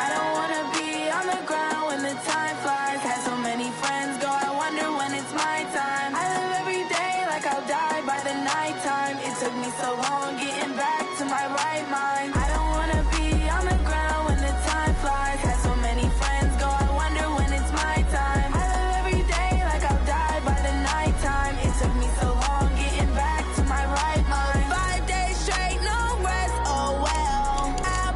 I don't wanna be on the ground when the time flies. Had so many friends go, I wonder when it's my time. I live every day like I'll die by the nighttime. It took me so long getting back to my right mind. I don't wanna be on the ground when the time flies. Had so many friends go, I wonder when it's my time. I live every day like I'll die by the nighttime. It took me so long getting back to my right mind. 5 days straight, no rest, oh well. I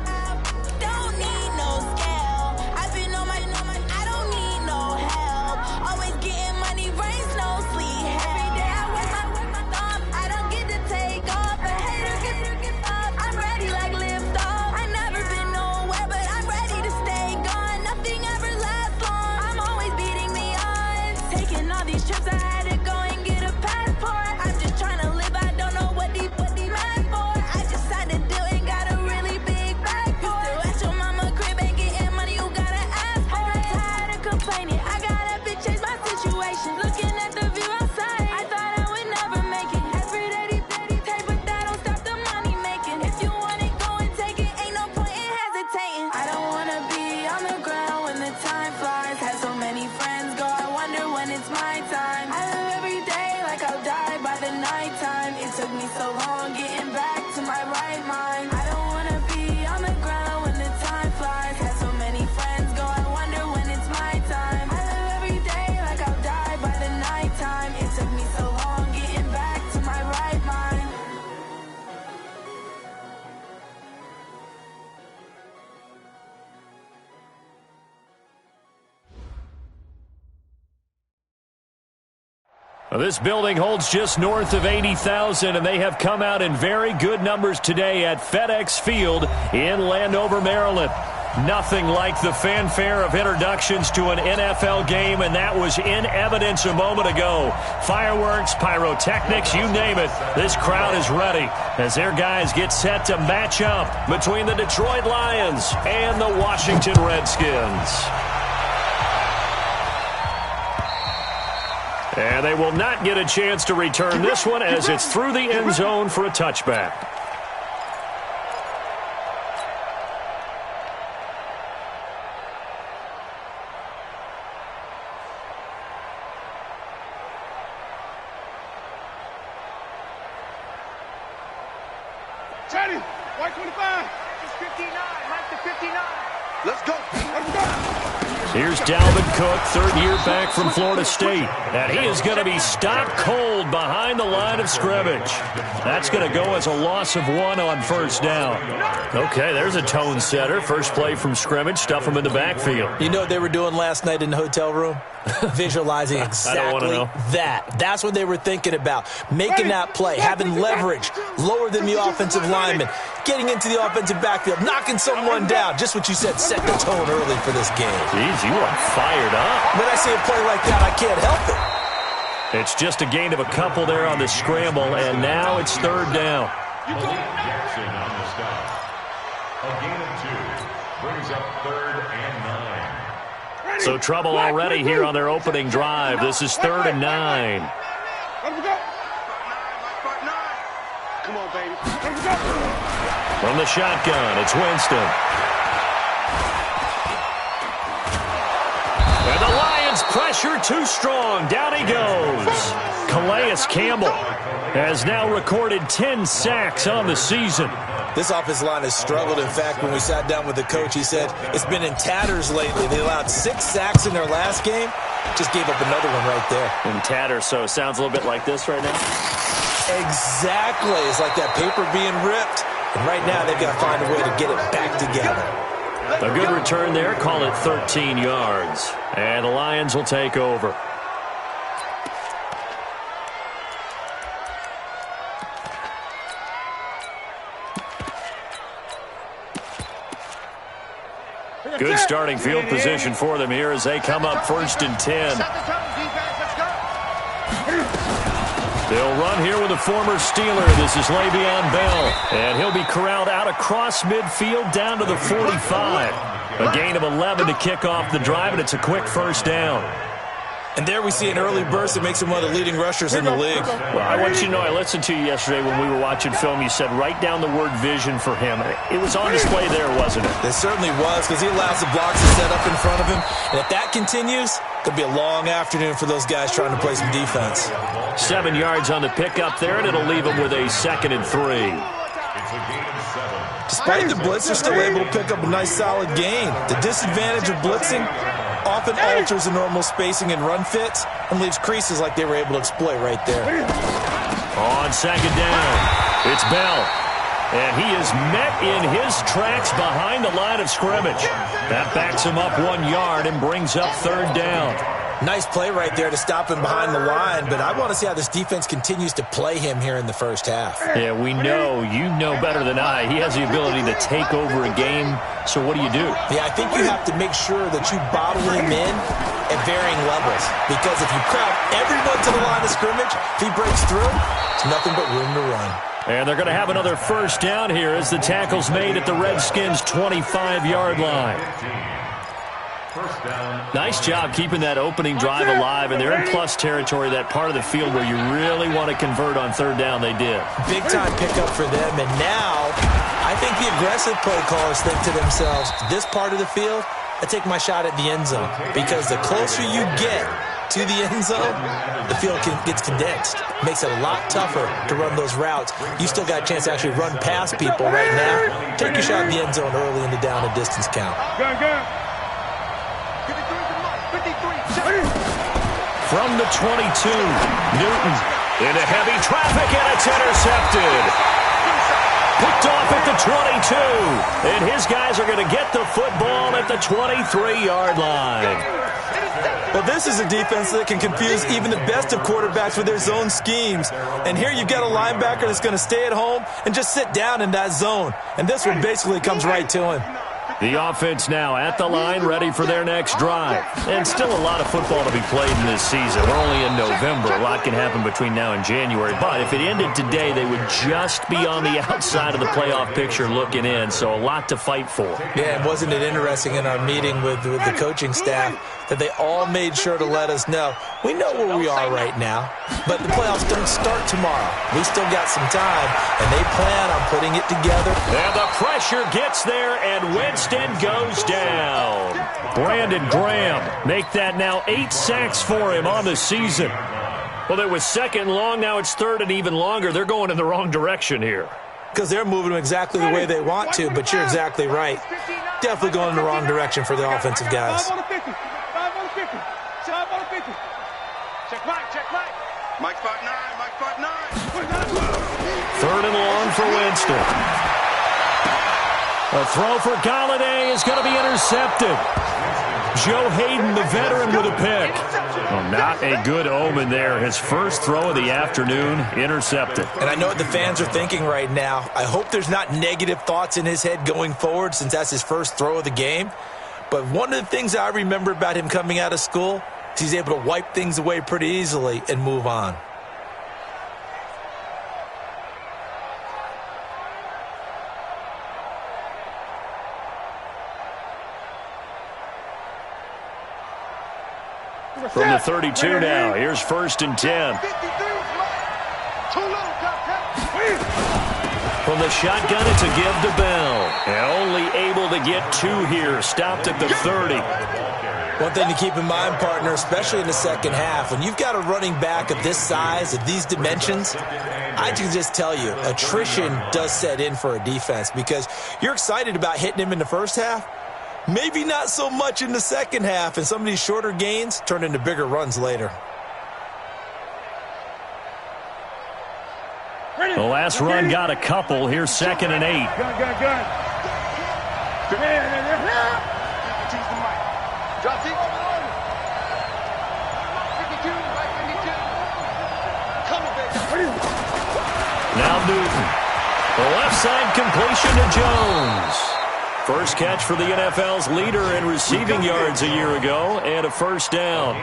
don't need no scale. I've been on my, I don't need no help. Always getting money, rains, no sleep. Every day I work my thumb. I don't get to take off. A hater get up. I'm ready like lift off. I never been nowhere, but I'm ready to stay gone. Nothing ever lasts long. I'm always beating the odds. Taking all these trips, I had to go and get a passport. I'm just trying to live, I don't know what the mad for. I just had to do it, got a really big bag for it. Still at your mama crib, ain't getting money, you gotta ask for it. I'm tired of complaining, I gotta big change my situation. Looking at the view outside, I thought I would never make it. Every day, take, but that don't stop the money making. If you want it, go and take it, ain't no point in hesitating. I don't wanna be on the ground when the time flies. Had so many friends go, I wonder when it's my time. I live every day like I'll die by the nighttime. It took me so long getting back to my right mind. I don't wanna be on the ground when the time flies. Had so many friends go, I wonder when it's my time. I live every day like I'll die by the nighttime. It took me so long getting back to my right mind. Well, this building holds just north of 80,000, and they have come out in very good numbers today at FedEx Field in Landover, Maryland. Nothing like the fanfare of introductions to an NFL game, and that was in evidence a moment ago. Fireworks, pyrotechnics, you name it. This crowd is ready as their guys get set to match up between the Detroit Lions and the Washington Redskins. And they will not get a chance to return this one as it's through the end zone for a touchback. Chatty, white 25. It's 59, Mike to 59. Let's go. Let's go. Here's Dalvin Cook, third year back from Florida State. And he is going to be stopped cold behind the line of scrimmage. That's going to go as a loss of 1 on first down. Okay, there's a tone setter. First play from scrimmage, stuff him in the backfield. You know what they were doing last night in the hotel room? Visualizing exactly that. That's what they were thinking about. Making that play, having leverage, lower than the offensive lineman, getting into the offensive backfield, knocking someone down. Just what you said, set the tone early for this game. Jeez, you are fired up. When I see a play like that, I can't help it. It's just a gain of a couple there on the scramble, and now it's third down. Jackson on the stop. A gain of 2 brings up 3rd and 9. So trouble already here on their opening drive. This is 3rd and 9. Let me go. Come on, baby. Let me go. From the shotgun, it's Winston. And the Lions pressure too strong. Down he goes. Calais Campbell has now recorded 10 sacks on the season. This offensive line has struggled. In fact, when we sat down with the coach, he said it's been in tatters lately. They allowed 6 sacks in their last game. Just gave up another one right there. In tatters, so it sounds a little bit like this right now? Exactly. It's like that paper being ripped. And right now, they've got to find a way to get it back together. A good return there. Call it 13 yards. And the Lions will take over. Good starting field position for them here as they come up 1st and 10. They'll run here with a former Steeler. This is Le'Veon Bell. And he'll be corralled out across midfield down to the 45. A gain of 11 to kick off the drive, and it's a quick first down. And there we see an early burst that makes him one of the leading rushers in the league. Well, I want you to know, I listened to you yesterday when we were watching film. You said write down the word vision for him. It was on display there, wasn't it? It certainly was, because he allows the blocks to set up in front of him. And if that continues, it'll be a long afternoon for those guys trying to play some defense. 7 yards on the pickup there, and it'll leave them with a 2nd and 3. Despite the blitz, they're still able to pick up a nice, solid gain. The disadvantage of blitzing often alters the normal spacing and run fits and leaves creases like they were able to exploit right there. On 2nd down, it's Bell. And he is met in his tracks behind the line of scrimmage. That backs him up 1 yard and brings up 3rd down. Nice play right there to stop him behind the line, but I want to see how this defense continues to play him here in the first half. Yeah, we know, you know better than I, he has the ability to take over a game, so what do? Yeah, I think you have to make sure that you bottle him in at varying levels, because if you crowd everyone to the line of scrimmage, if he breaks through, it's nothing but room to run. And they're going to have another 1st down here as the tackle's made at the Redskins' 25-yard line. Nice job keeping that opening drive alive, and they're in plus territory, that part of the field where you really want to convert on 3rd down. They did. Big-time pickup for them, and now I think the aggressive play callers think to themselves, this part of the field, I take my shot at the end zone, because the closer you get to the end zone, the field gets condensed. Makes it a lot tougher to run those routes. You still got a chance to actually run past people right now. Take your shot at the end zone early in the down and distance count. From the 22, Newton into heavy traffic, and it's intercepted. Picked off at the 22, and his guys are going to get the football at the 23-yard line. Well, this is a defense that can confuse even the best of quarterbacks with their zone schemes. And here you've got a linebacker that's going to stay at home and just sit down in that zone. And this one basically comes right to him. The offense now at the line, ready for their next drive. And still a lot of football to be played in this season. We're only in November. A lot can happen between now and January. But if it ended today, they would just be on the outside of the playoff picture looking in. So a lot to fight for. Yeah, and wasn't it interesting in our meeting with the coaching staff that they all made sure to let us know, we know where we are right now, but the playoffs don't start tomorrow. We still got some time, and they plan on putting it together. And the pressure gets there, and Winston goes down. Brandon Graham make that now 8 sacks for him on the season. Well, it was 2nd and long, now it's 3rd and even longer. They're going in the wrong direction here. Because they're moving them exactly the way they want to, but you're exactly right. Definitely going in the wrong direction for the offensive guys. Mike 5-9, Mike 5-9. 3rd and long for Winston. A throw for Galladay is going to be intercepted. Joe Hayden, the veteran, with a pick. Well, not a good omen there. His first throw of the afternoon, intercepted. And I know what the fans are thinking right now. I hope there's not negative thoughts in his head going forward, since that's his first throw of the game. But one of the things I remember about him coming out of school is he's able to wipe things away pretty easily and move on. From the 32 now, here's 1st and 10. From the shotgun, it's a give to Bell. And only able to get 2 here, stopped at the 30. One thing to keep in mind, partner, especially in the second half, when you've got a running back of this size, of these dimensions, I can just tell you, attrition does set in for a defense, because you're excited about hitting him in the first half, maybe not so much in the second half, and some of these shorter gains turn into bigger runs later. The last run got a couple. Here's 2nd and 8. Now Newton. The left side completion to Jones. First catch for the NFL's leader in receiving yards a year ago, and a 1st down.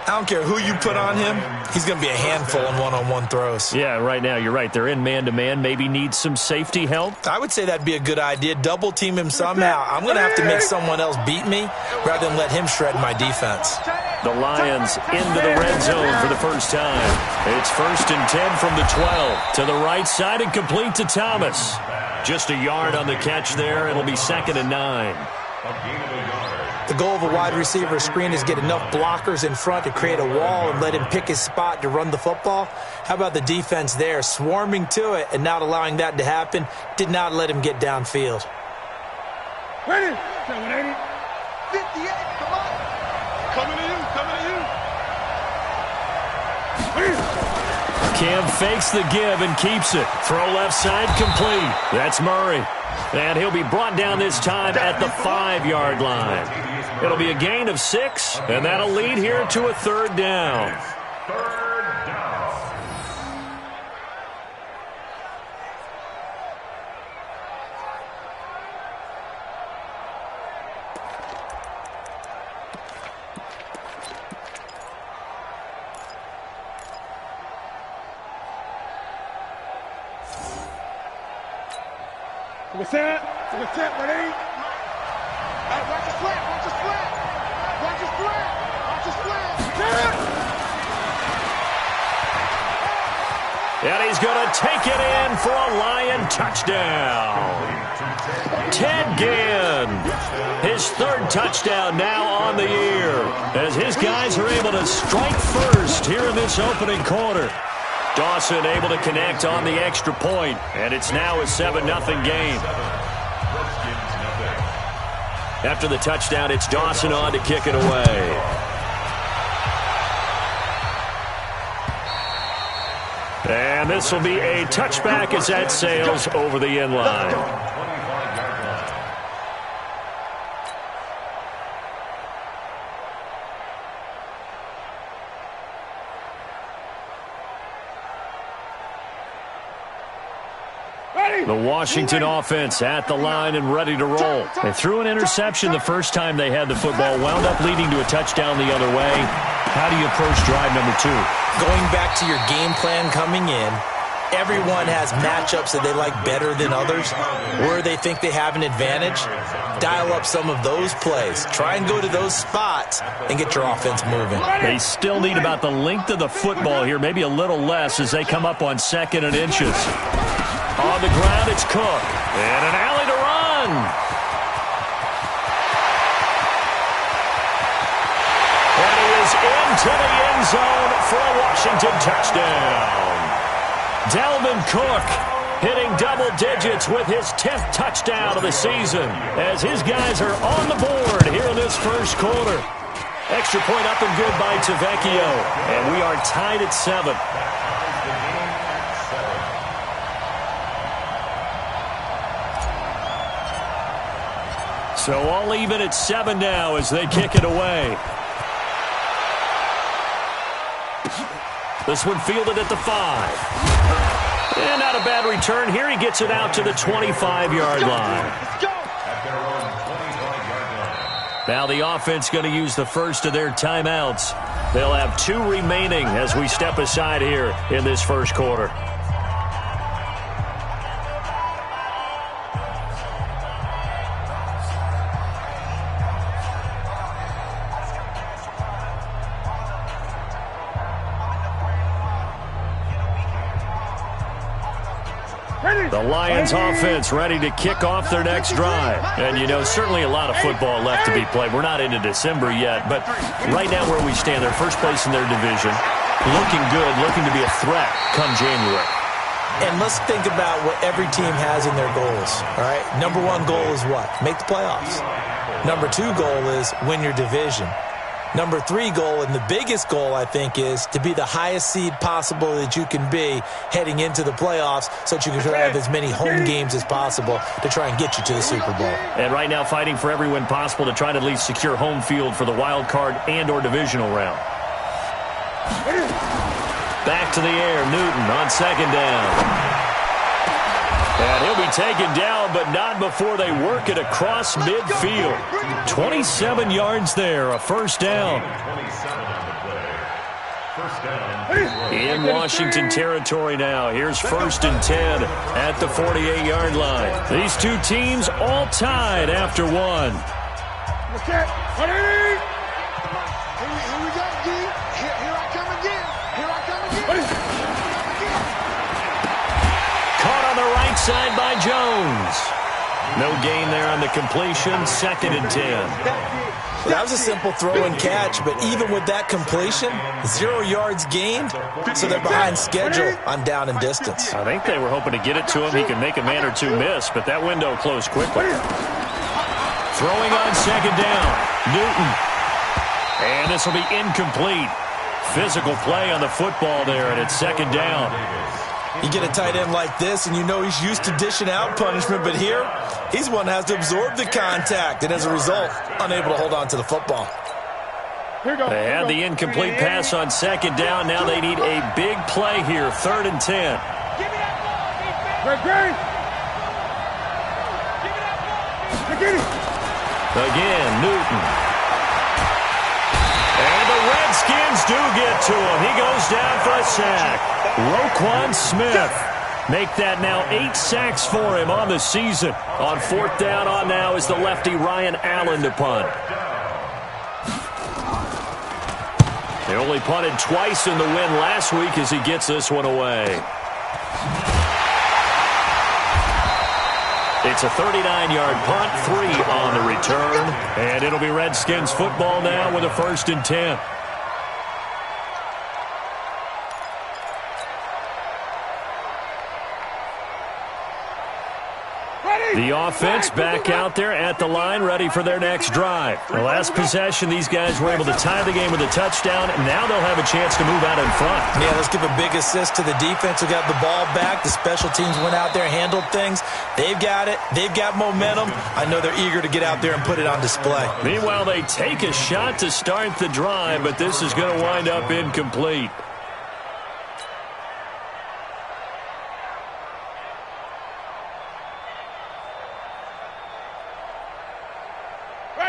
I don't care who you put on him, he's going to be a handful in one-on-one throws. Yeah, right now, you're right. They're in man-to-man. Maybe need some safety help. I would say that'd be a good idea. Double team him somehow. I'm going to have to make someone else beat me rather than let him shred my defense. The Lions into the red zone for the first time. It's 1st and 10 from the 12. To the right side and complete to Thomas. Just a yard on the catch there. It'll be 2nd and 9. The goal of a wide receiver screen is get enough blockers in front to create a wall and let him pick his spot to run the football. How about the defense there, swarming to it and not allowing that to happen? Did not let him get downfield. Ready? 58, come on. Coming to you, coming to you. Cam fakes the give and keeps it. Throw left side complete. That's Murray. And he'll be brought down this time at the 5-yard line. It'll be a gain of 6, and that'll lead here to a 3rd down. What's that? Ready? Watch the slant, watch the slant. Watch the slant, watch the slant. And he's going to take it in for a Lion touchdown. Ted Ginn, his 3rd touchdown now on the year, as his guys are able to strike first here in this opening quarter. Dawson able to connect on the extra point, and it's now a 7-0 game. After the touchdown, it's Dawson on to kick it away. And this will be a touchback as that sails over the end line. The Washington offense at the line and ready to roll. They threw an interception the first time they had the football, wound up leading to a touchdown the other way. How do you approach drive number 2? Going back to your game plan coming in, everyone has matchups that they like better than others, where they think they have an advantage. Dial up some of those plays. Try and go to those spots and get your offense moving. They still need about the length of the football here, maybe a little less as they come up on 2nd and inches. On the ground, it's Cook. And an alley to run. And he is into the end zone for a Washington touchdown. Dalvin Cook hitting double digits with his 10th touchdown of the season as his guys are on the board here in this first quarter. Extra point up and good by Tavecchio. And we are tied at 7. So all even at 7 now as they kick it away. This one fielded at the 5. And not a bad return here. He gets it out to the 25-yard line. Now the offense going to use the first of their timeouts. They'll have 2 remaining as we step aside here in this first quarter. The Lions offense ready to kick off their next drive. And, you know, certainly a lot of football left to be played. We're not into December yet, but right now where we stand, they're first place in their division. Looking good, looking to be a threat come January. And let's think about what every team has in their goals, all right? Number 1 goal is what? Make the playoffs. Number 2 goal is win your division. Number 3 goal, and the biggest goal, I think, is to be the highest seed possible that you can be heading into the playoffs so that you can have as many home games as possible to try and get you to the Super Bowl. And right now fighting for every win possible to try to at least secure home field for the wild card and or divisional round. Back to the air, Newton on 2nd down. And he'll be taken down, but not before they work it across midfield. 27 yards there, a first down. In Washington territory now. Here's 1st and 10 at the 48-yard line. These two teams all tied after 1. Here we go, G. Here I come again. Here I come again. Caught on the right side by Jones. No gain there on the completion. 2nd and 10. Well, that was a simple throw and catch, but even with that completion, 0 yards gained, so they're behind schedule on down and distance. I think they were hoping to get it to him. He could make a man or two miss, but that window closed quickly. Throwing on 2nd down. Newton. And this will be incomplete. Physical play on the football there, and it's 2nd down. You get a tight end like this, and you know he's used to dishing out punishment, but here, he's one that has to absorb the contact, and as a result, unable to hold on to the football. They had the incomplete pass on 2nd down. Now they need a big play here, 3rd and 10. Give me that ball, defense. Give me that ball. Again, Newton. And the Redskins do get to him. He goes down for a sack. Roquan Smith. Make that now 8 sacks for him on the season. On 4th down on now is the lefty Ryan Allen to punt. They only punted twice in the win last week as he gets this one away. It's a 39-yard punt, 3 on the return. And it'll be Redskins football now with a 1st and 10. The offense back out there at the line, ready for their next drive. The last possession, these guys were able to tie the game with a touchdown, and now they'll have a chance to move out in front. Yeah, let's give a big assist to the defense who got the ball back. The special teams went out there, handled things. They've got it. They've got momentum. I know they're eager to get out there and put it on display. Meanwhile, they take a shot to start the drive, but this is going to wind up incomplete.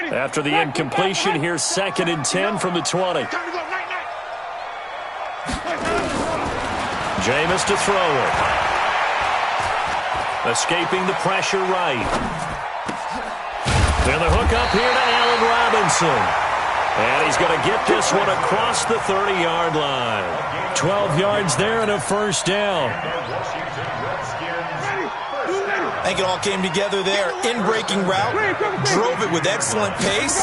After the incompletion, here's 2nd and 10 from the 20. Jameis to throw it. Escaping the pressure right. And the hook up here to Allen Robinson. And he's going to get this one across the 30-yard line. 12 yards there and a 1st down. I think it all came together there. In-breaking route, drove it with excellent pace.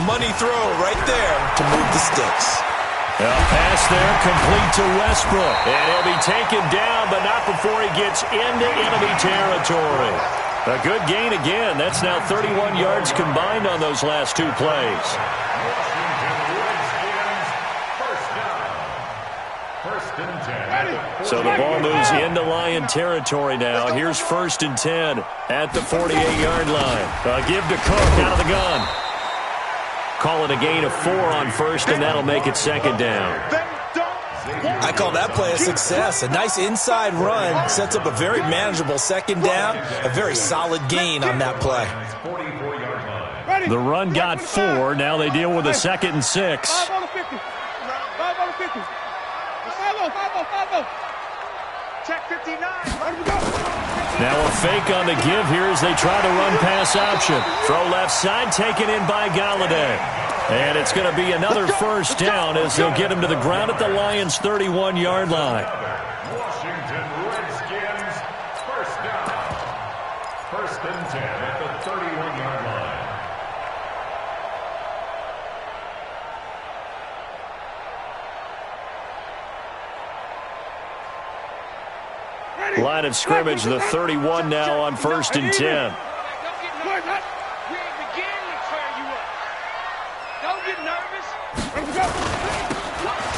Money throw right there to move the sticks. A pass there complete to Westbrook. And he'll be taken down, but not before he gets into enemy territory. A good gain again. That's now 31 yards combined on those last 2 plays. So the ball moves into Lion territory now. Here's 1st and 10 at the 48-yard line. Give to Cook out of the gun. Call it a gain of 4 on 1st, and that'll make it 2nd down. I call that play a success. A nice inside run sets up a very manageable 2nd down. A very solid gain on that play. The run got 4. Now they deal with a 2nd and 6. 5 on the 50. 5 on the 50. 5-0. Check 59. Now a fake on the give here as they try to run pass option. Throw left side, taken in by Galladay. And it's going to be another 1st down as they'll get him to the ground at the Lions' 31-yard line. Washington Redskins, 1st down. 1st and 10 at the 31-yard line. Line of scrimmage, the 31 now on 1st and 10.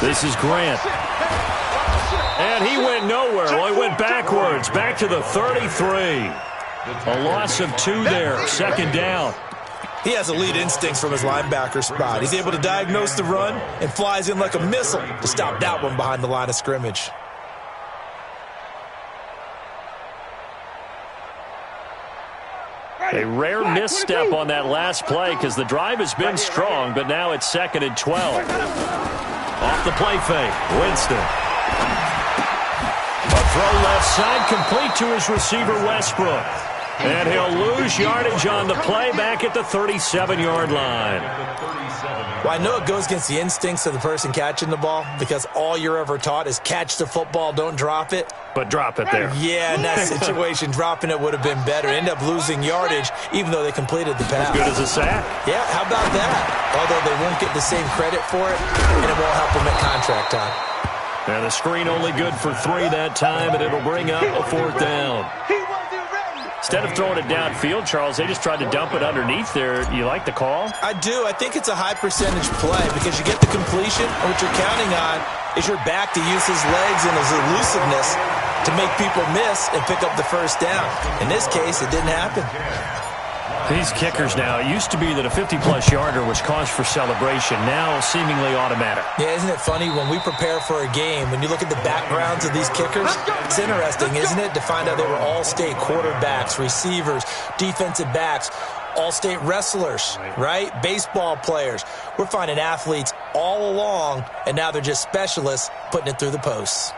This is Grant. And he went nowhere. Well, he went backwards, back to the 33. A loss of 2 there, 2nd down. He has elite instincts from his linebacker spot. He's able to diagnose the run and flies in like a missile to stop that one behind the line of scrimmage. A rare misstep on that last play because the drive has been strong, but now it's 2nd and 12. Off the play fake, Winston. A throw left side complete to his receiver, Westbrook. And he'll lose yardage on the play back at the 37-yard line. Well, I know it goes against the instincts of the person catching the ball because all you're ever taught is catch the football, don't drop it. But drop it there. Yeah, in that situation, dropping it would have been better. End up losing yardage even though they completed the pass. As good as a sack. Yeah, how about that? Although they won't get the same credit for it, and it won't help them at contract time. And the screen only good for 3 that time, and it'll bring up a 4th down. Instead of throwing it downfield, Charles, they just tried to dump it underneath there. You like the call? I do. I think it's a high-percentage play because you get the completion, and what you're counting on is your back to use his legs and his elusiveness to make people miss and pick up the 1st down. In this case, it didn't happen. These kickers now, it used to be that a 50-plus yarder was cause for celebration. Now, seemingly automatic. Yeah, isn't it funny? When we prepare for a game, when you look at the backgrounds of these kickers, it's interesting, isn't it, to find out they were all-state quarterbacks, receivers, defensive backs, all-state wrestlers, right? Baseball players. We're finding athletes all along, and now they're just specialists putting it through the posts.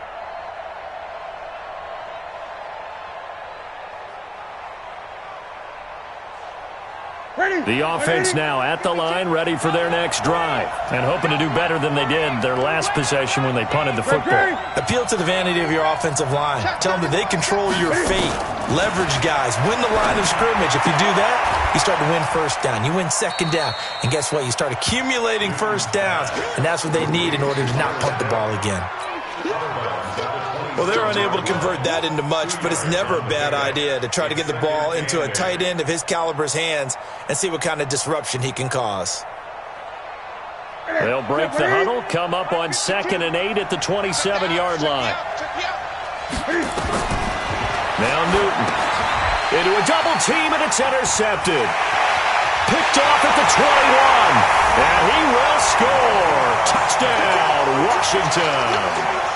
The offense now at the line, ready for their next drive, and hoping to do better than they did their last possession when they punted the football. Appeal to the vanity of your offensive line. Tell them that they control your fate. Leverage guys. Win the line of scrimmage. If you do that, you start to win 1st down. You win 2nd down. And guess what? You start accumulating 1st downs, and that's what they need in order to not punt the ball again. Well, they're unable to convert that into much, but it's never a bad idea to try to get the ball into a tight end of his caliber's hands and see what kind of disruption he can cause. They'll break the huddle, come up on 2nd and 8 at the 27-yard line. Now Newton into a double team, and it's intercepted. Picked off at the 21, and he will score. Touchdown, Washington.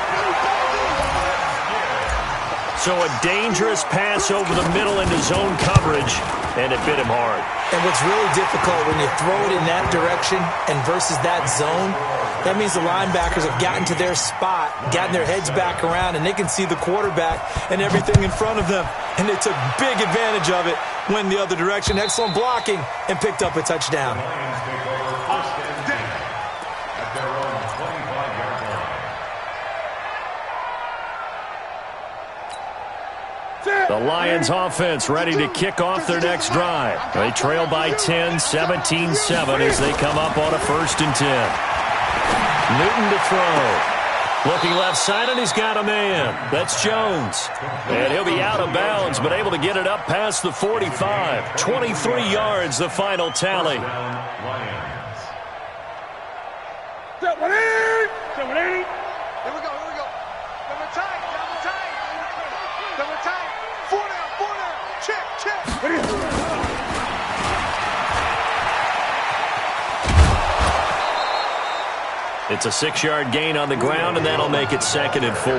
So a dangerous pass over the middle into zone coverage, and it bit him hard. And what's really difficult when you throw it in that direction and versus that zone, that means the linebackers have gotten to their spot, gotten their heads back around, and they can see the quarterback and everything in front of them. And they took big advantage of it, went the other direction, excellent blocking, and picked up a touchdown. The Lions offense ready to kick off their next drive. They trail by 10, 17-7 as they come up on a 1st and 10. Newton to throw. Looking left side, and he's got a man. That's Jones. And he'll be out of bounds, but able to get it up past the 45. 23 yards, the final tally. Set 180. Set 180. Here we go. Double tight. Double tight. 4 down. Check. It's a 6-yard gain on the ground, and that'll make it 2nd and 4.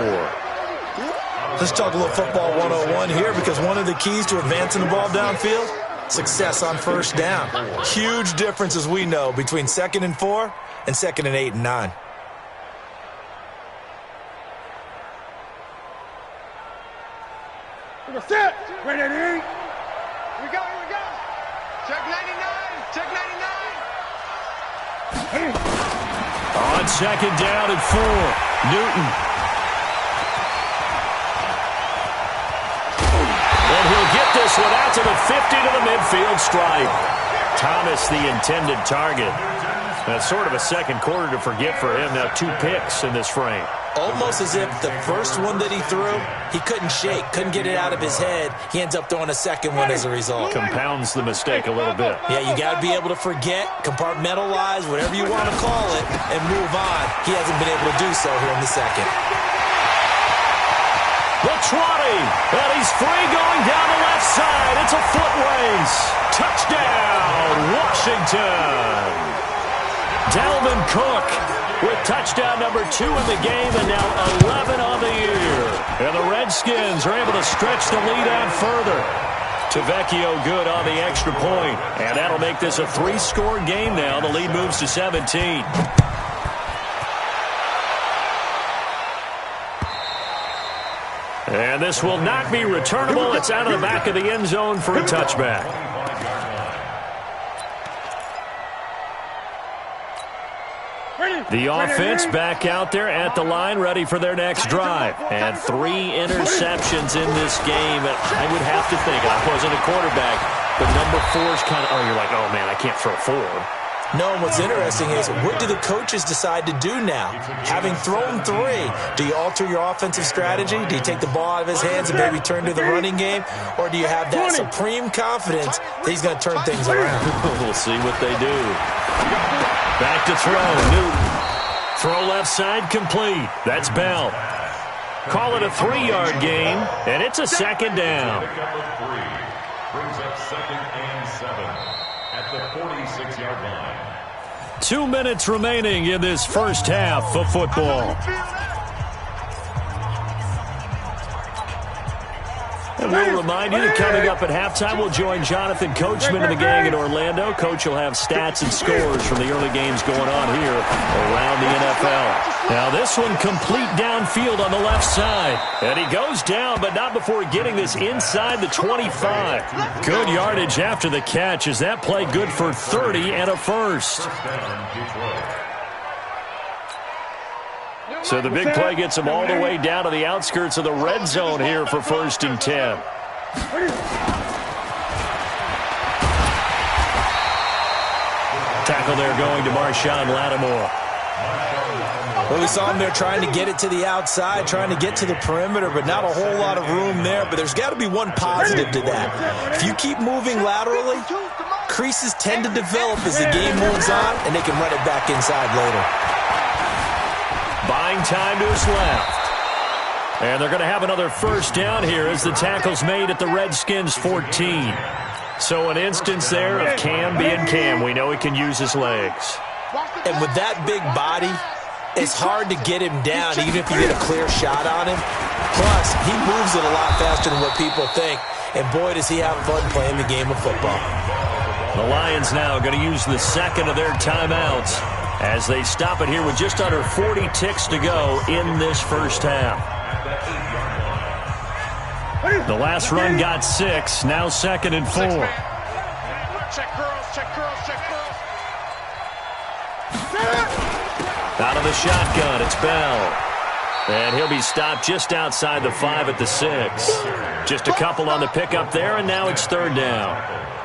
Let's talk a little football 101 here, because one of the keys to advancing the ball downfield, success on 1st down. Huge difference, as we know, between 2nd and 4 and 2nd and 8 and 9. We're set. Ready. Here we go. Check 99. On 2nd down and 4, Newton. And he'll get this one out to the 50 to the midfield stripe. Thomas, the intended target. That's sort of a second quarter to forget for him. Now 2 picks in this frame. Almost as if the first one that he threw, he couldn't shake, couldn't get it out of his head. He ends up throwing a second one as a result. Compounds the mistake a little bit. Yeah, you got to be able to forget, compartmentalize, whatever you want to call it, and move on. He hasn't been able to do so here in the second. The 20, and he's free going down the left side. It's a foot race. Touchdown, Washington. Dalvin Cook with touchdown number 2 in the game, and now 11 on the year. And the Redskins are able to stretch the lead out further. Tavecchio good on the extra point, and that'll make this a 3-score game now. The lead moves to 17. And this will not be returnable. It's out of the back of the end zone for a touchback. The offense back out there at the line, ready for their next drive. And 3 interceptions in this game. And I would have to think, I wasn't a quarterback, but number 4 is kind of, you're like, oh, man, I can't throw 4. No, and what's interesting is, what do the coaches decide to do now? Having thrown 3, do you alter your offensive strategy? Do you take the ball out of his hands and maybe turn to the running game? Or do you have that supreme confidence that he's going to turn things around? We'll see what they do. Back to throw. Newton. Throw left side complete. That's Bell. Call it a 3-yard gain, and it's a second down. Brings up 2nd and 7 at the 46-yard line. 2 minutes remaining in this first half of football. And we'll remind you that coming up at halftime, we'll join Jonathan Coachman and the gang in Orlando. Coach will have stats and scores from the early games going on here around the NFL. Now this one complete downfield on the left side. And he goes down, but not before getting this inside the 25. Good yardage after the catch. Is that play good for 30 and a first? So the big play gets him all the way down to the outskirts of the red zone here for 1st and 10. Tackle there going to Marshawn Lattimore. Well, we saw him there trying to get it to the outside, trying to get to the perimeter, but not a whole lot of room there. But there's got to be one positive to that. If you keep moving laterally, creases tend to develop as the game moves on, and they can run it back inside later. Buying time to his left. And they're going to have another first down here as the tackle's made at the Redskins' 14. So an instance there of Cam being Cam. We know he can use his legs. And with that big body, it's hard to get him down even if you get a clear shot on him. Plus, he moves it a lot faster than what people think. And boy, does he have fun playing the game of football. The Lions now going to use the second of their timeouts as they stop it here with just under 40 ticks to go in this first half. The last run got 6, now 2nd and 4. Check girls, check girls, check girls. Out of the shotgun, it's Bell. And he'll be stopped just outside the 5 at the 6. Just a couple on the pickup there, and now it's 3rd down.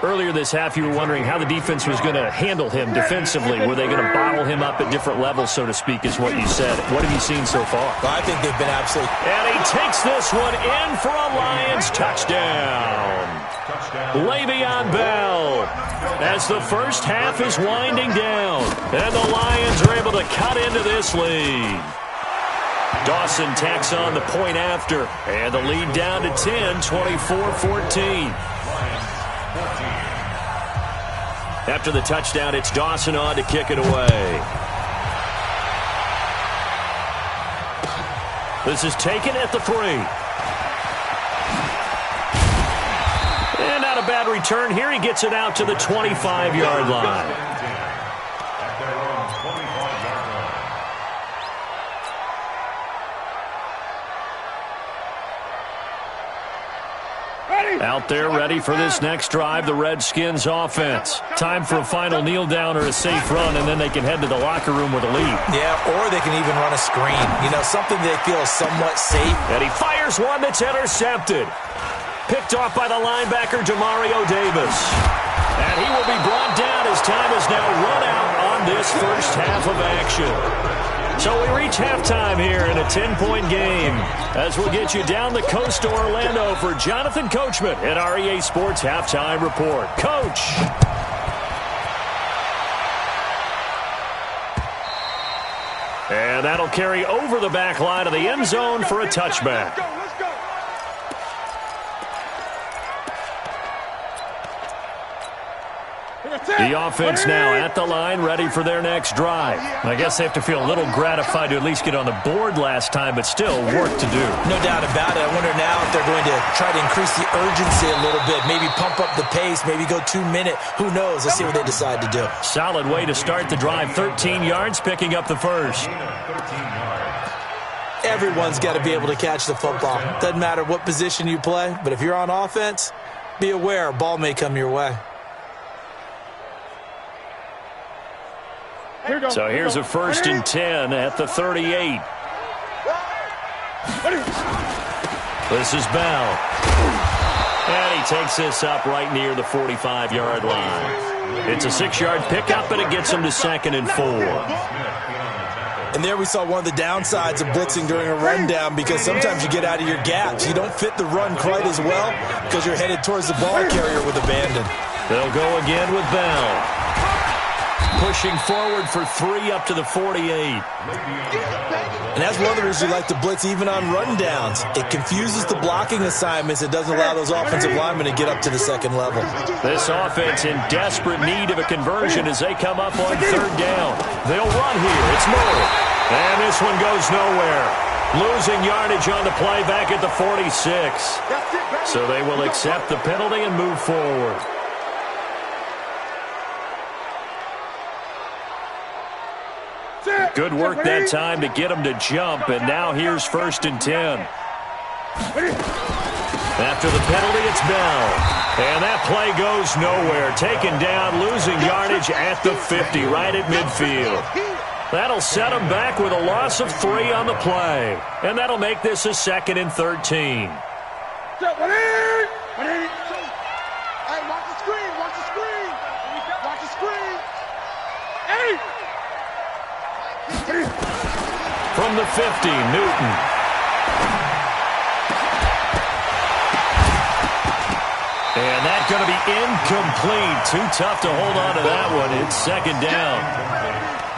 Earlier this half, you were wondering how the defense was going to handle him defensively. Were they going to bottle him up at different levels, so to speak, is what you said. What have you seen so far? Well, I think they've been absolutely... And he takes this one in for a Lions touchdown. Le'Veon Bell, as the first half is winding down. And the Lions are able to cut into this lead. Dawson tacks on the point after. And the lead down to 10, 24-14. After the touchdown, it's Dawson on to kick it away. This is taken at the 3. And not a bad return here. He gets it out to the 25-yard line. Out there ready for this next drive, the Redskins offense. Time for a final kneel down or a safe run, and then they can head to the locker room with a lead. Yeah, or they can even run a screen. You know, something they feel is somewhat safe. And he fires one that's intercepted. Picked off by the linebacker, Demario Davis. And he will be brought down as time is now run out on this first half of action. So we reach halftime here in a 10-point game as we'll get you down the coast to Orlando for Jonathan Coachman at our EA Sports Halftime Report. Coach. And that'll carry over the back line of the end zone for a touchback. The offense now at the line, ready for their next drive. I guess they have to feel a little gratified to at least get on the board last time, but still work to do. No doubt about it. I wonder now if they're going to try to increase the urgency a little bit, maybe pump up the pace, maybe go 2-minute. Who knows? Let's see what they decide to do. Solid way to start the drive. 13 yards, picking up the first. Everyone's got to be able to catch the football. Doesn't matter what position you play, but if you're on offense, be aware a ball may come your way. So here's a 1st and 10 at the 38. This is Bell. And he takes this up right near the 45-yard line. It's a 6-yard pickup, and it gets him to 2nd and 4. And there we saw one of the downsides of blitzing during a rundown, because sometimes you get out of your gaps. You don't fit the run quite as well because you're headed towards the ball carrier with abandon. They'll go again with Bell. Pushing forward for 3 up to the 48. And that's one of the reasons you like to blitz even on rundowns. It confuses the blocking assignments. It doesn't allow those offensive linemen to get up to the second level. This offense in desperate need of a conversion as they come up on 3rd down. They'll run here. It's Moore. And this one goes nowhere. Losing yardage on the play back at the 46. So they will accept the penalty and move forward. Good work that time to get him to jump, and now here's 1st and 10. After the penalty, it's Bell. And that play goes nowhere. Taken down, losing yardage at the 50, right at midfield. That'll set him back with a loss of 3 on the play. And that'll make this a 2nd and 13. Hey, watch the screen, watch the screen. Watch the screen. Hey! From the 50, Newton. And that's going to be incomplete. Too tough to hold on to that one. It's 2nd down.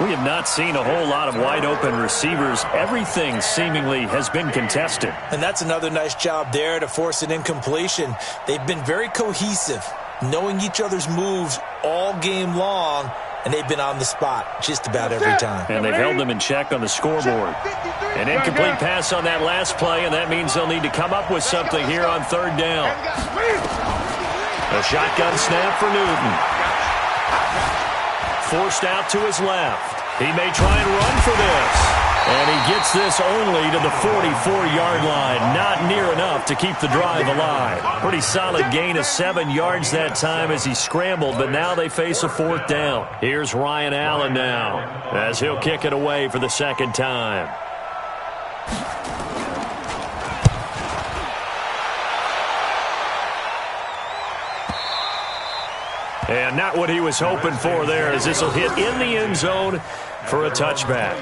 We have not seen a whole lot of wide-open receivers. Everything seemingly has been contested. And that's another nice job there to force an incompletion. They've been very cohesive, knowing each other's moves all game long, and they've been on the spot just about every time. And they've held them in check on the scoreboard. An incomplete pass on that last play, and that means they'll need to come up with something here on 3rd down. A shotgun snap for Newton. Forced out to his left. He may try and run for this. And he gets this only to the 44-yard line. Not near enough to keep the drive alive. Pretty solid gain of 7 yards that time as he scrambled, but now they face a 4th down. Here's Ryan Allen now as he'll kick it away for the 2nd time. And not what he was hoping for there, as this will hit in the end zone for a touchback.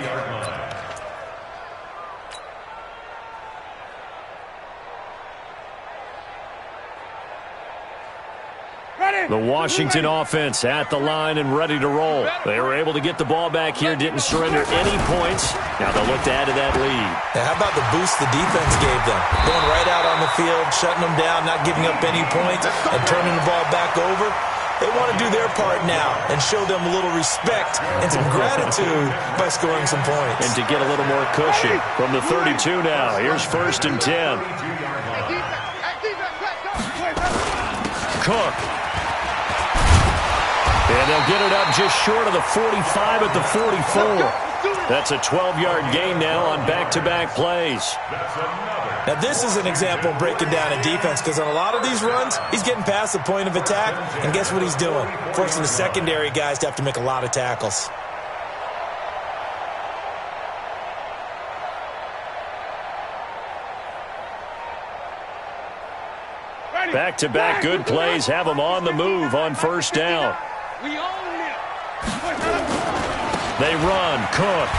The Washington offense at the line and ready to roll. They were able to get the ball back here, didn't surrender any points. Now they'll look to add to that lead. Now, how about the boost the defense gave them? Going right out on the field, shutting them down, not giving up any points, and turning the ball back over. They want to do their part now and show them a little respect and some gratitude by scoring some points. And to get a little more cushion from the 32 now. Here's 1st and 10. Cook. And they'll get it up just short of the 45 at the 44. That's a 12-yard gain now on back-to-back plays. Now, this is an example of breaking down a defense, because on a lot of these runs, he's getting past the point of attack, and guess what he's doing? Forcing the secondary guys to have to make a lot of tackles. Back-to-back good plays have them on the move on 1st down. They run, Cook.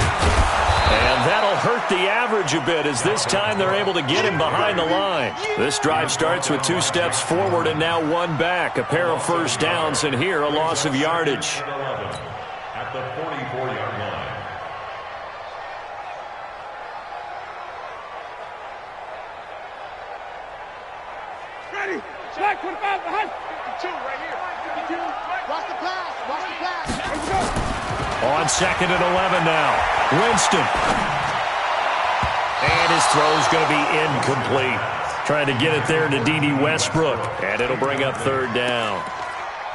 And that'll hurt the average a bit, as this time they're able to get him behind the line. This drive starts with 2 steps forward and now 1 back. A pair of 1st downs, and here a loss of yardage. At the 44-yard line. Ready. Slack 25 behind. 52 right here. 52. Watch the pass. Watch the pass. Let's go. On 2nd and 11 now. Winston. And his throw's going to be incomplete. Trying to get it there to D.D. Westbrook. And it'll bring up 3rd down.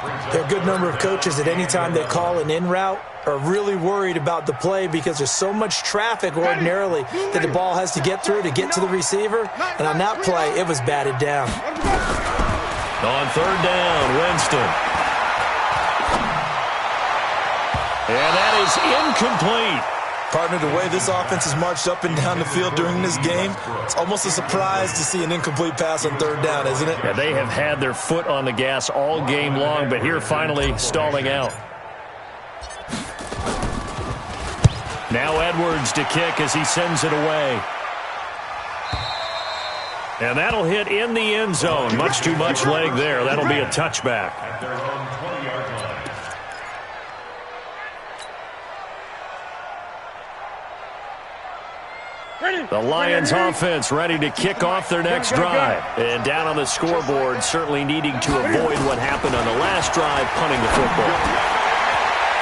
There are a good number of coaches at any time they call an in route are really worried about the play because there's so much traffic ordinarily that the ball has to get through to get to the receiver. And on that play, it was batted down. On third down, Winston. And that is incomplete. Partner, the way this offense has marched up and down the field during this game, it's almost a surprise to see an incomplete pass on third down, isn't it? Yeah, they have had their foot on the gas all game long, but here finally stalling out. Now Edwards to kick as he sends it away. And that'll hit in the end zone. Much too much leg there. That'll be a touchback. At their own 20-yard line. The Lions offense ready to kick off their next drive. And down on the scoreboard, certainly needing to avoid what happened on the last drive, punting the football.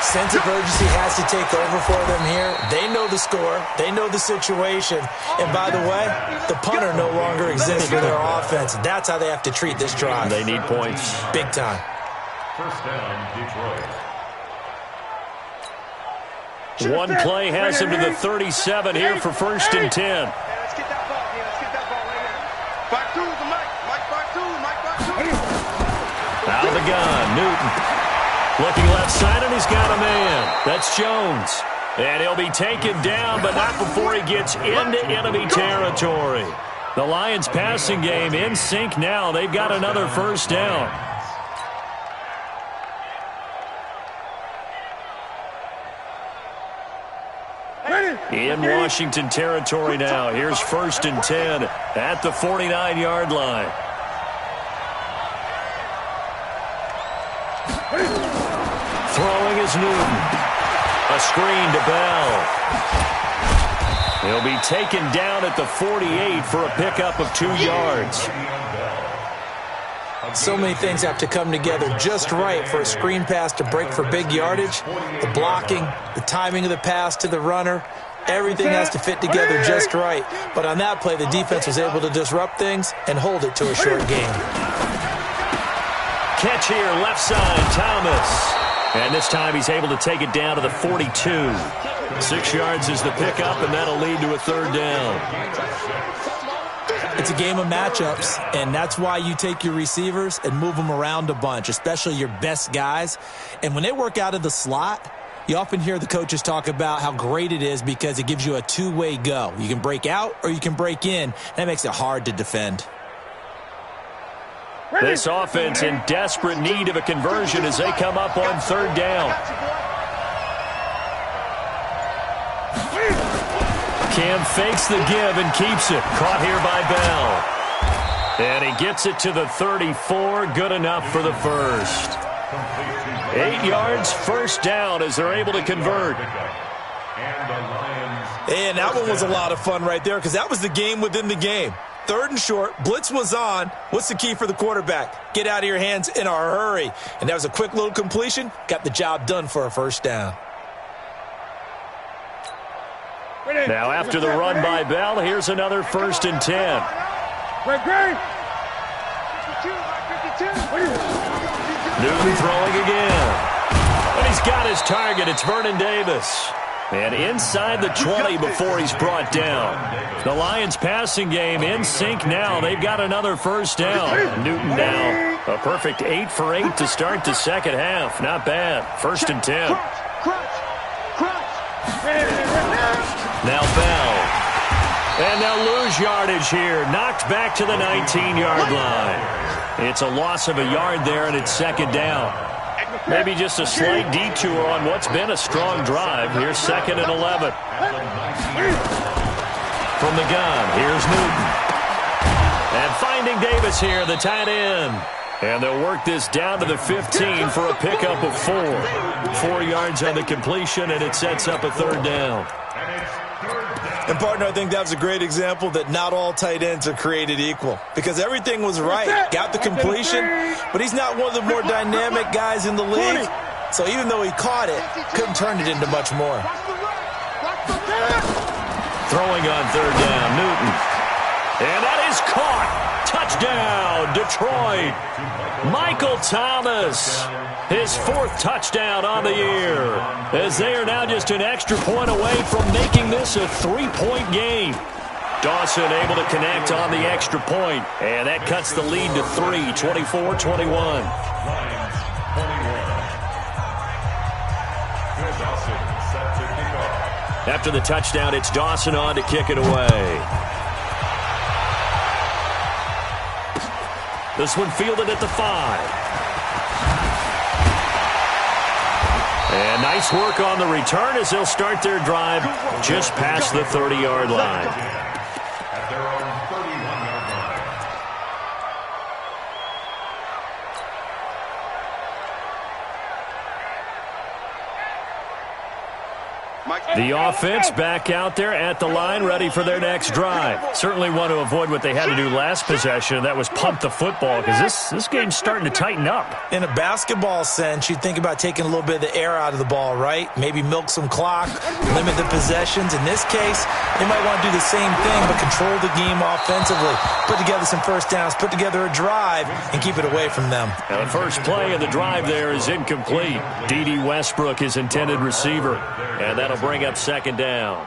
Sense of urgency has to take over for them here. They know the score. They know the situation. And by the way, the punter no longer exists for their offense. That's how they have to treat this drive. They need points. Big time. First down, Detroit. One play has him to the 37 here for 1st and 10. Let's get that ball. Yeah, let's get that ball right here. 5-2 to Mike. Mike 5-2. Mike 5-2. Out of the gun, Newton. Looking left side, and he's got a man. That's Jones. And he'll be taken down, but not before he gets into enemy territory. The Lions passing game in sync now. They've got another first down. In Washington territory now. Here's 1st and 10 at the 49-yard line. Throwing is Newton. A screen to Bell. He'll be taken down at the 48 for a pickup of 2 yards. So many things have to come together just right for a screen pass to break for big yardage. The blocking, the timing of the pass to the runner, everything has to fit together just right. But on that play, the defense was able to disrupt things and hold it to a short gain. Catch here, left side, Thomas. And this time he's able to take it down to the 42. 6 yards is the pickup, and that'll lead to a third down. It's a game of matchups, and that's why you take your receivers and move them around a bunch, especially your best guys. And when they work out of the slot, you often hear the coaches talk about how great it is because it gives you a two-way go. You can break out or you can break in. That makes it hard to defend. This offense in desperate need of a conversion as they come up on third down. Cam fakes the give and keeps it. Caught here by Bell. And he gets it to the 34. Good enough for the first. 8 yards, first down as they're able to convert. And that one was a lot of fun right there because that was the game within the game. 3rd and short, blitz was on. What's the key for the quarterback? Get out of your hands in a hurry. And that was a quick little completion. Got the job done for a first down. Now after the run by Bell, here's another 1st and 10. Newton throwing again. And he's got his target. It's Vernon Davis. And inside the 20 before he's brought down. The Lions passing game in sync now. They've got another first down. Newton now a perfect 8 for 8 to start the second half. Not bad. 1st and 10. Now Bell. And they'll lose yardage here. Knocked back to the 19-yard line. It's a loss of a yard there, and it's second down. Maybe just a slight detour on what's been a strong drive. Here's 2nd and 11. From the gun, here's Newton. And finding Davis here, the tight end. And they'll work this down to the 15 for a pickup of 4. 4 yards on the completion, and it sets up a third down. And, partner, I think that was a great example that not all tight ends are created equal because everything was right. Got the completion, but he's not one of the more dynamic guys in the league. So even though he caught it, couldn't turn it into much more. Throwing on third down, Newton. And that is caught. Touchdown, Detroit. Michael Thomas, his 4th touchdown on the year, as they are now just an extra point away from making this a 3-point game. Dawson able to connect on the extra point, and that cuts the lead to 3, 24-21. After the touchdown, it's Dawson on to kick it away. This one fielded at the 5. And nice work on the return as they'll start their drive just past the 30-yard line. At their own 31-yard line. The offense back out there at the line, ready for their next drive. Certainly want to avoid what they had to do last possession. That was pump the football, because this game's starting to tighten up. In a basketball sense, you think about taking a little bit of the air out of the ball, right? Maybe milk some clock, limit the possessions. In this case, they might want to do the same thing, but control the game offensively. Put together some first downs, put together a drive, and keep it away from them. Now the first play of the drive there is incomplete. D.D. Westbrook, his intended receiver, and that'll bring up second down.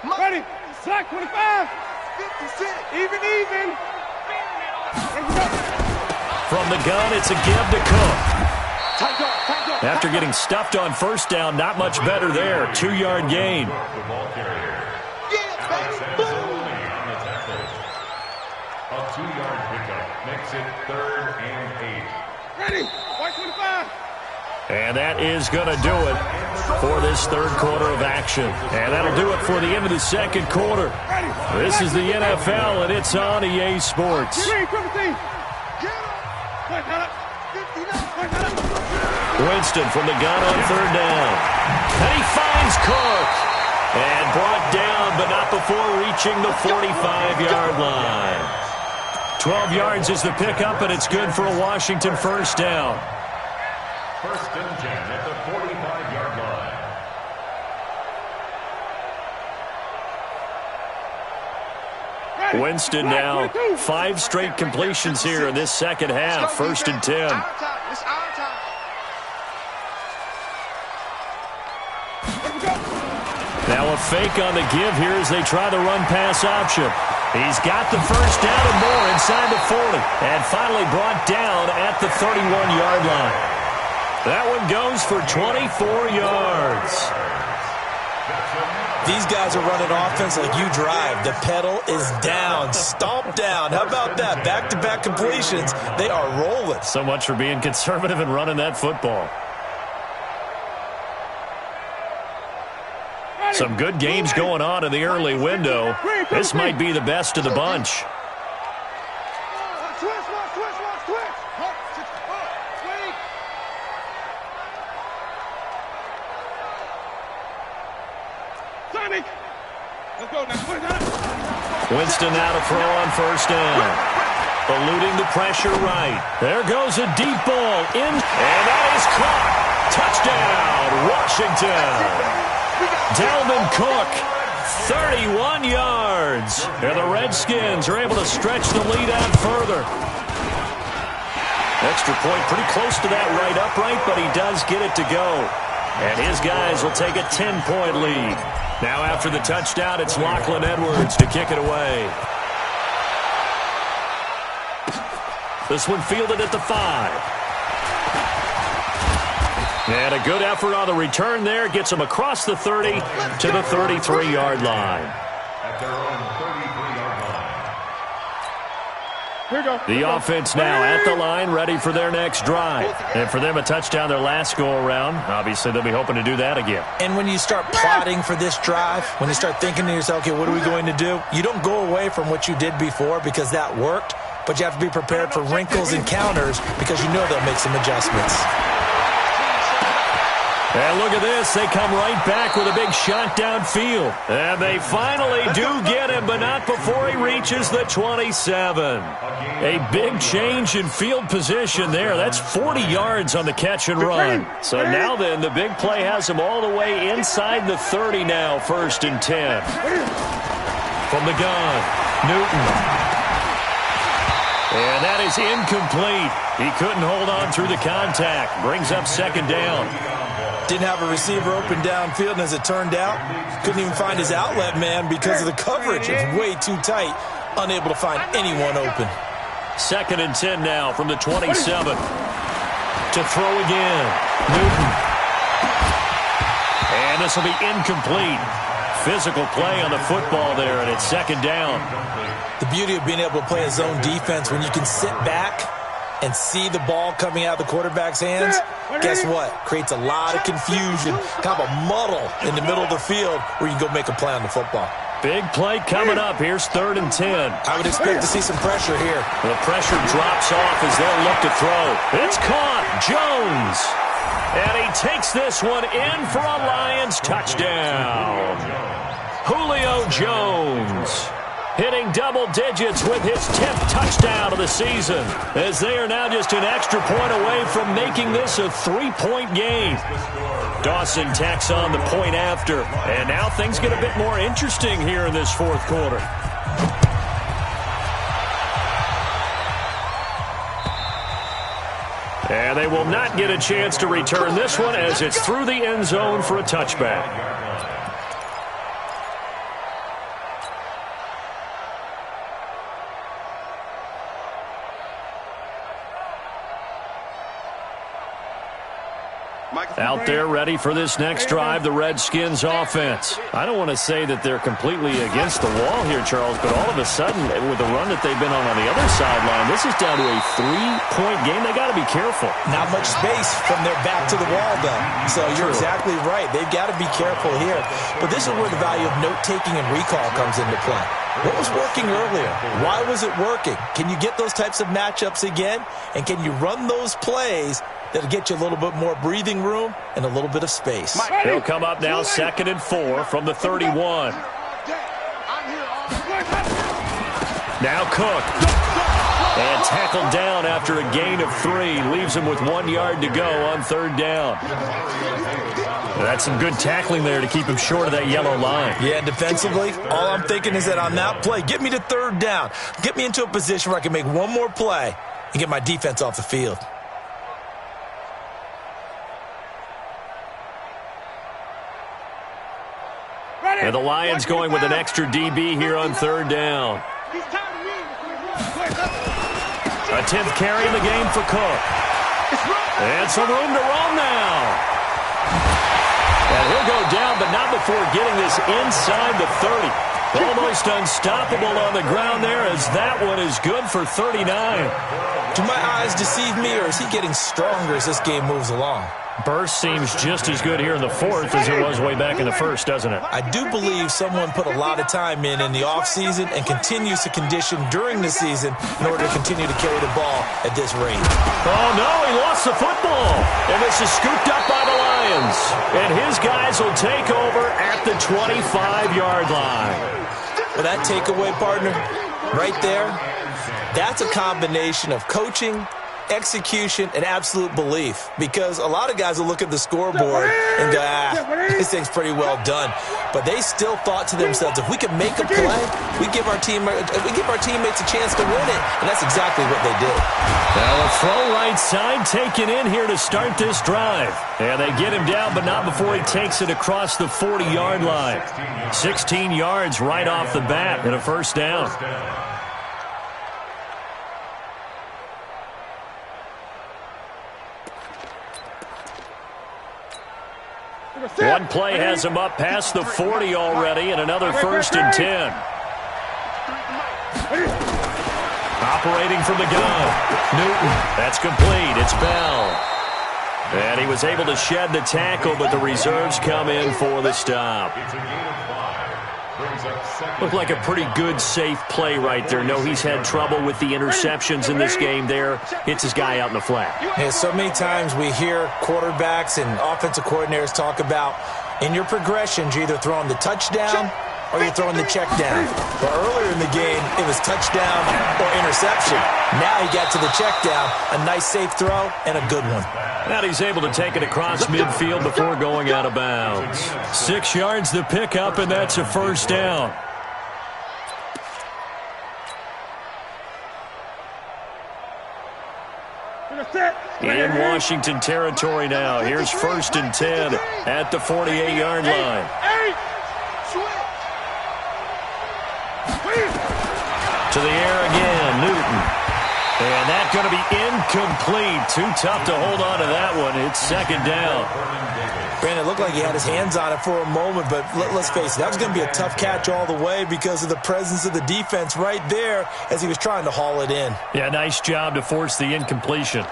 Ready, slack 25, 56, even. From the gun, it's a give to Cook. After getting stuffed on first down, not much better there. 2-yard gain. A 2-yard pickup makes it 3rd and 8. Ready, white 25. And that is going to do it for this third quarter of action. And that'll do it for the end of the second quarter. This is the NFL, and it's on EA Sports. Winston from the gun on third down. And he finds Cook. And brought down, but not before reaching the 45-yard line. 12 yards is the pickup, and it's good for a Washington first down. 1st and 10 at the 45-yard line. Winston now 5 straight completions here in this second half. 1st and 10. Now a fake on the give here as they try the run-pass option. He's got the first down and more inside the 40. And finally brought down at the 31-yard line. That one goes for 24 yards. These guys are running offense like you drive. The pedal is down, stomp down. How about that? Back-to-back completions. They are rolling. So much for being conservative and running that football. Some good games going on in the early window. This might be the best of the bunch. Winston now to throw on first down. Eluding the pressure right. There goes a deep ball in, and that is caught. Touchdown, Washington. Dalvin Cook, 31 yards. And the Redskins are able to stretch the lead out further. Extra point pretty close to that right upright, but he does get it to go. And his guys will take a 10-point lead. Now after the touchdown, it's Lachlan Edwards to kick it away. This one fielded at the 5. And a good effort on the return there. Gets him across the 30 to the 33-yard line. At their own 33-yard line. The offense now at the line, ready for their next drive. And for them, a touchdown their last go-around. Obviously, they'll be hoping to do that again. And when you start plotting for this drive, when you start thinking to yourself, okay, what are we going to do? You don't go away from what you did before because that worked, but you have to be prepared for wrinkles and counters because you know they'll make some adjustments. And look at this. They come right back with a big shot downfield. And they finally do get him, but not before he reaches the 27. A big change in field position there. That's 40 yards on the catch and run. So now then, the big play has him all the way inside the 30 now, 1st and 10. From the gun, Newton. And that is incomplete. He couldn't hold on through the contact. Brings up 2nd down. Didn't have a receiver open downfield, and as it turned out, couldn't even find his outlet man because of the coverage. It was way too tight, unable to find anyone open. 2nd and 10 now from the 27. To throw again, Newton. And this will be incomplete. Physical play on the football there, and it's 2nd down. The beauty of being able to play a zone defense when you can sit back and see the ball coming out of the quarterback's hands, guess what? Creates a lot of confusion, kind of a muddle in the middle of the field where you can go make a play on the football. Big play coming up. Here's 3rd and 10. I would expect to see some pressure here. The pressure drops off as they'll look to throw. It's caught. Jones. And he takes this one in for a Lions touchdown. Julio Jones hitting double digits with his 10th touchdown of the season, as they are now just an extra point away from making this a 3-point game. Dawson tacks on the point after, and now things get a bit more interesting here in this 4th quarter. And they will not get a chance to return this one as it's through the end zone for a touchback. Out there ready for this next drive, the Redskins offense. I don't want to say that they're completely against the wall here, Charles, but all of a sudden, with the run that they've been on the other sideline, this is down to a 3-point game. They got to be careful. Not much space from their back to the wall, though. So you're exactly right. They've got to be careful here. But this is where the value of note-taking and recall comes into play. What was working earlier? Why was it working? Can you get those types of matchups again? And can you run those plays that'll get you a little bit more breathing room and a little bit of space? He'll come up now 2nd and 4 from the 31. Now Cook. And tackled down after a gain of 3. Leaves him with 1 yard to go on 3rd down. That's some good tackling there to keep him short of that yellow line. Yeah, defensively, all I'm thinking is that on that play, get me to 3rd down. Get me into a position where I can make one more play and get my defense off the field. And the Lions going with an extra DB here on 3rd down. A 10th carry in the game for Cook. And some room to roam now. And he'll go down, but not before getting this inside the 30. Almost unstoppable on the ground there, as that one is good for 39. Do my eyes deceive me, or is he getting stronger as this game moves along? Burst seems just as good here in the 4th as it was way back in the 1st, doesn't it? I do believe someone put a lot of time in the offseason and continues to condition during the season in order to continue to carry the ball at this rate. Oh, no, he lost the football. And this is scooped up by the Lions. And his guys will take over at the 25-yard line. Well, that takeaway, partner, right there, that's a combination of coaching, execution, and absolute belief, because a lot of guys will look at the scoreboard and go, this thing's pretty well done, but they still thought to themselves, if we can make a play, we give our teammates a chance to win it, and that's exactly what they did. Now a throw right side taken in here to start this drive, and they get him down, but not before he takes it across the 40-yard line. 16 yards right off the bat and a 1st down. One play has him up past the 40 already, and another 1st and 10. Operating from the gun, Newton. That's complete. It's Bell. And he was able to shed the tackle, but the reserves come in for the stop. Looked like a pretty good, safe play right there. No, he's had trouble with the interceptions in this game there. Hits his guy out in the flat. Yeah, so many times we hear quarterbacks and offensive coordinators talk about in your progressions, you're either throwing the touchdown or you're throwing the check down. But earlier in the game, it was touchdown or interception. Now he got to the check down, a nice safe throw, and a good one. Now he's able to take it across midfield before going out of bounds. 6 yards the pickup, and that's a first down. In Washington territory now. Here's 1st and 10 at the 48-yard line. To the air again, Newton. And that's going to be incomplete. Too tough to hold on to that one. It's 2nd down. Brandon, it looked like he had his hands on it for a moment, but let's face it, that was going to be a tough catch all the way because of the presence of the defense right there as he was trying to haul it in. Yeah, nice job to force the incompletion.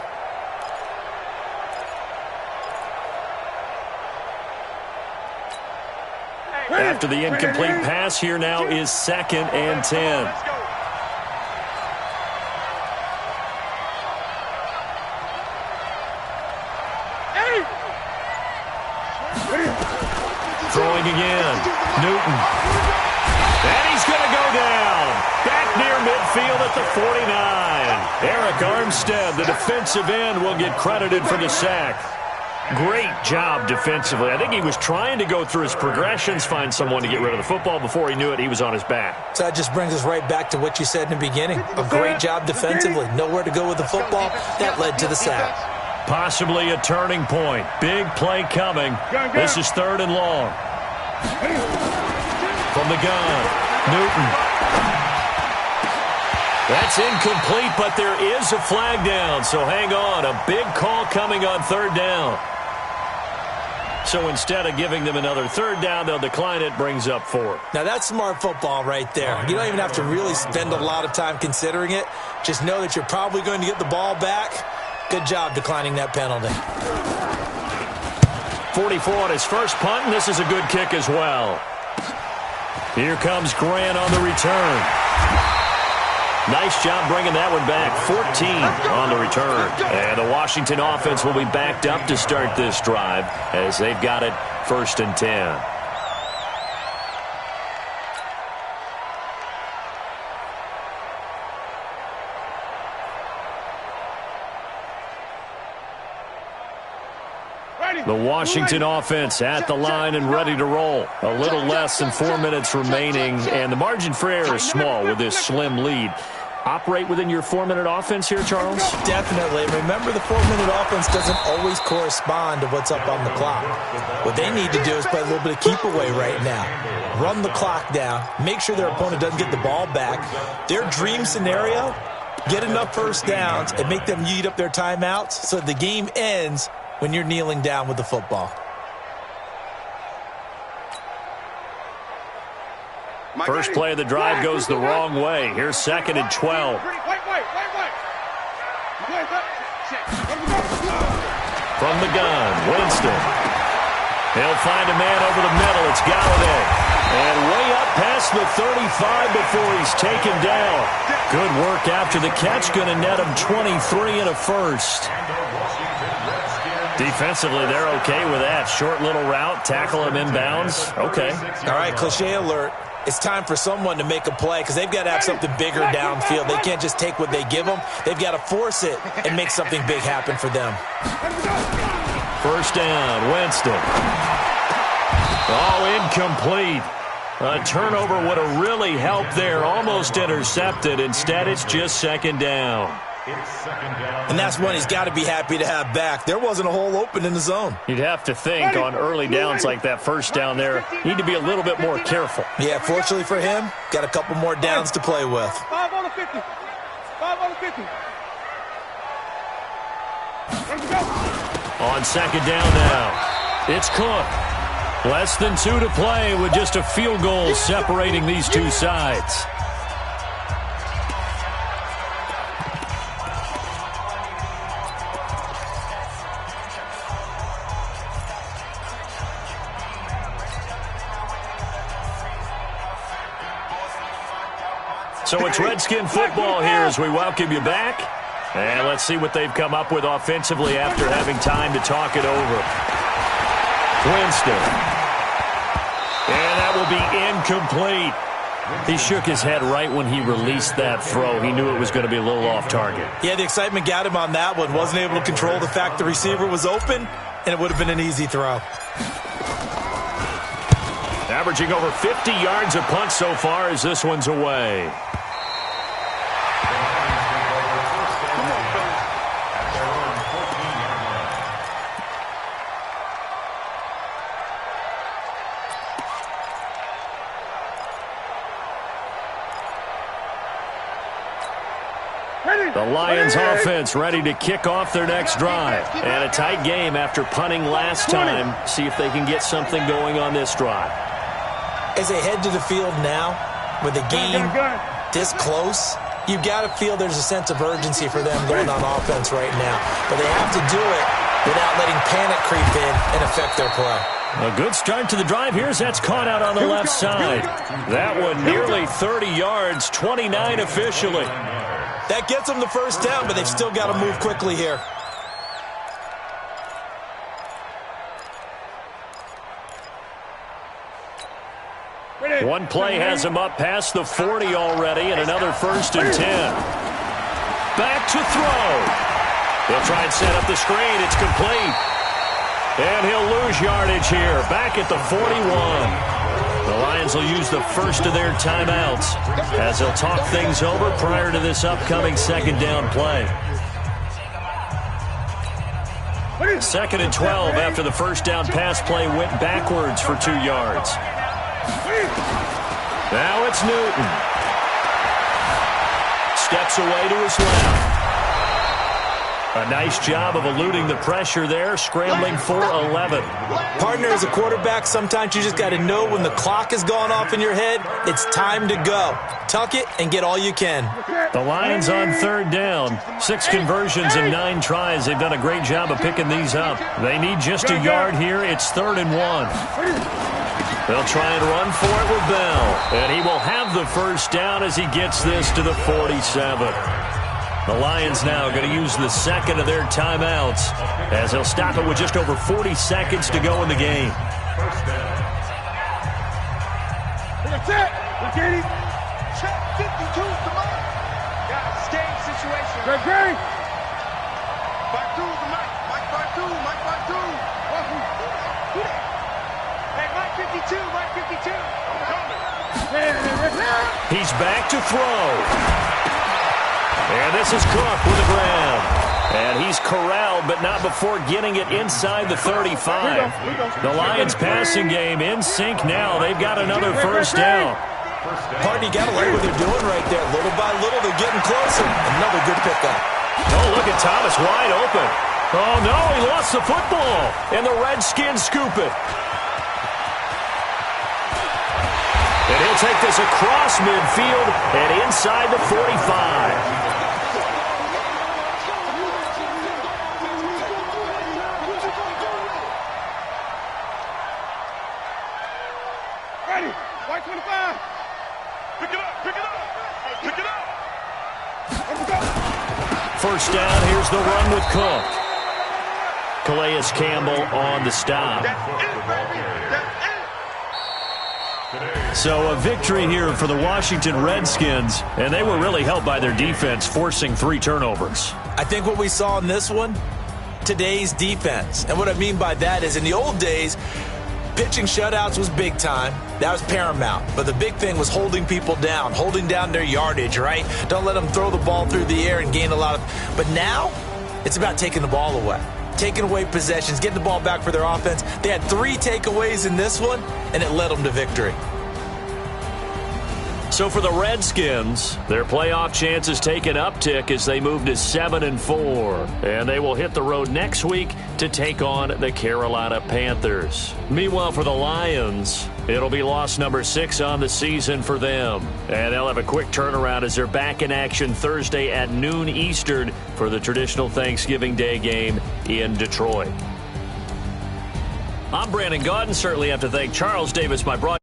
After the incomplete pass, here now is 2nd and 10. Throwing again. Newton. And he's going to go down. Back near midfield at the 49. Eric Armstead, the defensive end, will get credited for the sack. Great job defensively. I think he was trying to go through his progressions, find someone to get rid of the football. Before he knew it, he was on his back. So that just brings us right back to what you said in the beginning. A great job defensively. Nowhere to go with the football. That led to the sack. Possibly a turning point. Big play coming. This is 3rd and long. From the gun, Newton. That's incomplete, but there is a flag down, so hang on. A big call coming on 3rd down. So instead of giving them another 3rd down, they'll decline it, brings up 4. Now that's smart football right there. You don't even have to really spend a lot of time considering it. Just know that you're probably going to get the ball back. Good job declining that penalty. 44 on his first punt, and this is a good kick as well. Here comes Grant on the return. Nice job bringing that one back. 14 on the return. And the Washington offense will be backed up to start this drive as they've got it 1st and 10. The Washington offense at the line and ready to roll. A little less than 4 minutes remaining, and the margin for error is small with this slim lead. Operate within your 4-minute offense here, Charles? Definitely. Remember, the 4-minute offense doesn't always correspond to what's up on the clock. What they need to do is play a little bit of keep away right now. Run the clock down. Make sure their opponent doesn't get the ball back. Their dream scenario, get enough first downs and make them eat up their timeouts so the game ends when you're kneeling down with the football. First play of the drive goes the wrong way. Here's 2nd and 12. From the gun, Winston. He'll find a man over the middle. It's Galladay. And way up past the 35 before he's taken down. Good work after the catch. Going to net him 23 and a first. Defensively, they're okay with that. Short little route, tackle him inbounds. Okay. All right, cliche alert. It's time for someone to make a play because they've got to have something bigger downfield. They can't just take what they give them. They've got to force it and make something big happen for them. First down, Winston. Oh, incomplete. A turnover would have really helped there. Almost intercepted. Instead, it's just 2nd down. And that's one he's got to be happy to have back. There wasn't a hole open in the zone. You'd have to think on early downs like that first down there, need to be a little bit more careful. Yeah, fortunately for him, got a couple more downs to play with. 5 on the 50. 5 on the 50. On 2nd down now, it's Cook. Less than 2 to play with just a field goal separating these two sides. So it's Redskin football here as we welcome you back. And let's see what they've come up with offensively after having time to talk it over. Winston. And that will be incomplete. He shook his head right when he released that throw. He knew it was going to be a little off target. Yeah, the excitement got him on that one. Wasn't able to control the fact the receiver was open, and it would have been an easy throw. Averaging over 50 yards a punt so far as this one's away. The Lions offense ready to kick off their next drive. And a tight game after punting last time. See if they can get something going on this drive. As they head to the field now, with the game this close, you've got to feel there's a sense of urgency for them going on offense right now. But they have to do it without letting panic creep in and affect their play. A good start to the drive. Here's that's caught out on the left side. That one nearly 30 yards, 29 officially. That gets them the first down, but they've still got to move quickly here. One play has him up past the 40 already, and another 1st and 10. Back to throw. He'll try and set up the screen. It's complete. And he'll lose yardage here. Back at the 41. The Lions will use the first of their timeouts as they'll talk things over prior to this upcoming second down play. 2nd and 12 after the first down pass play went backwards for 2 yards. Now it's Newton. Steps away to his left. A nice job of eluding the pressure there, scrambling for 11. Partner, as a quarterback, sometimes you just got to know when the clock has gone off in your head, it's time to go. Tuck it and get all you can. The Lions on 3rd down. 6 conversions and 9 tries. They've done a great job of picking these up. They need just a yard here. It's 3rd and 1. They'll try and run for it with Bell. And he will have the first down as he gets this to the 47. The Lions now going to use the second of their timeouts as they'll stop it with just over 40 seconds to go in the game. That's it. Look at him. Check 52 is the mark. Got a staying situation. Great. Back two is the mic. Mike back two. Hey, Mike 52. He's back to throw. And this is Cook with the grab. And he's corralled, but not before getting it inside the 35. The Lions passing game in sync now. They've got another first down. Partner, you got to like what they're doing right there. Little by little, they're getting closer. Another good pickup. Oh, look at Thomas wide open. Oh, no, he lost the football. And the Redskins scoop it. And he'll take this across midfield and inside the 45. White 25. Pick it up. First down, here's the run with Cook. Calais Campbell on the stop. So a victory here for the Washington Redskins, and they were really helped by their defense, forcing 3 turnovers. I think what we saw in this one, today's defense. And what I mean by that is in the old days, pitching shutouts was big time. That was paramount. But the big thing was holding people down, holding down their yardage, right? Don't let them throw the ball through the air and gain a lot of... But now, it's about taking the ball away. Taking away possessions, getting the ball back for their offense. They had 3 takeaways in this one, and it led them to victory. So for the Redskins, their playoff chances take an uptick as they move to 7-4. And they will hit the road next week to take on the Carolina Panthers. Meanwhile, for the Lions, it'll be loss number 6 on the season for them. And they'll have a quick turnaround as they're back in action Thursday at noon Eastern for the traditional Thanksgiving Day game in Detroit. I'm Brandon Gaudin. Certainly have to thank Charles Davis, my broadcaster.